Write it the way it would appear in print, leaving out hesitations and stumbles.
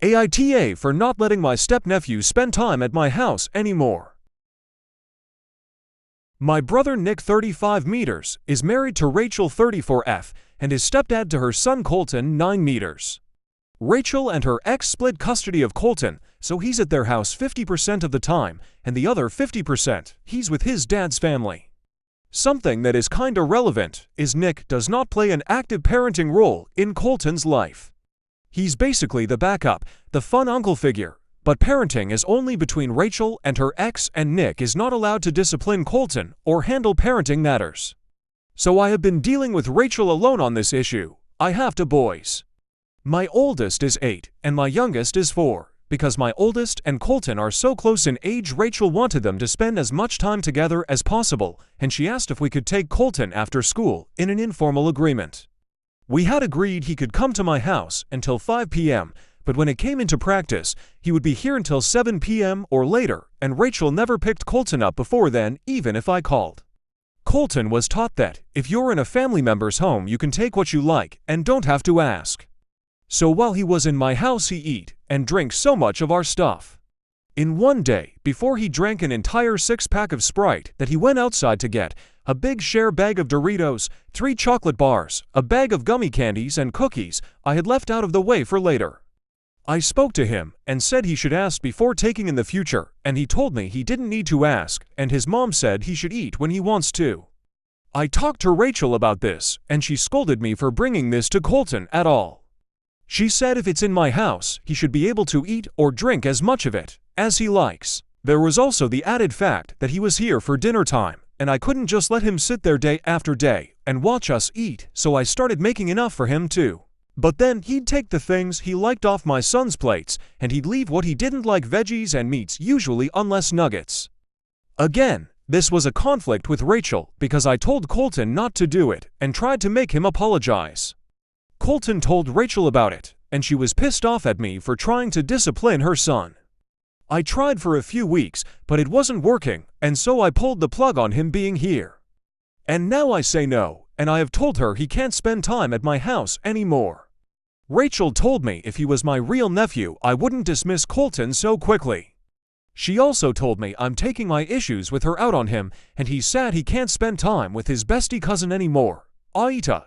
AITA for not letting my step-nephew spend time at my house anymore. My brother Nick 35 meters is married to Rachel 34F and is stepdad to her son Colton 9 meters. Rachel and her ex split custody of Colton, so he's at their house 50% of the time, and the other 50% he's with his dad's family. Something that is kinda relevant is Nick does not play an active parenting role in Colton's life. He's basically the backup, the fun uncle figure, but parenting is only between Rachel and her ex, and Nick is not allowed to discipline Colton or handle parenting matters. So I have been dealing with Rachel alone on this issue. I have two boys. My oldest is 8 and my youngest is 4. Because my oldest and Colton are so close in age, Rachel wanted them to spend as much time together as possible, and she asked if we could take Colton after school in an informal agreement. We had agreed he could come to my house until 5 p.m., but when it came into practice, he would be here until 7 p.m. or later, and Rachel never picked Colton up before then, even if I called. Colton was taught that if you're in a family member's home, you can take what you like and don't have to ask. So while he was in my house, he eat and drink so much of our stuff. In one day, before he drank an entire 6-pack of Sprite that he went outside to get, a big share bag of Doritos, 3 chocolate bars, a bag of gummy candies and cookies I had left out of the way for later. I spoke to him and said he should ask before taking in the future, and he told me he didn't need to ask, and his mom said he should eat when he wants to. I talked to Rachel about this, and she scolded me for bringing this to Colton at all. She said if it's in my house, he should be able to eat or drink as much of it as he likes. There was also the added fact that he was here for dinner time, and I couldn't just let him sit there day after day and watch us eat, so I started making enough for him too. But then he'd take the things he liked off my son's plates, and he'd leave what he didn't like, veggies and meats usually, unless nuggets. Again, this was a conflict with Rachel because I told Colton not to do it and tried to make him apologize. Colton told Rachel about it, and she was pissed off at me for trying to discipline her son. I tried for a few weeks, but it wasn't working, and so I pulled the plug on him being here. And now I say no, and I have told her he can't spend time at my house anymore. Rachel told me if he was my real nephew, I wouldn't dismiss Colton so quickly. She also told me I'm taking my issues with her out on him, and he's sad he can't spend time with his bestie cousin anymore, AITA.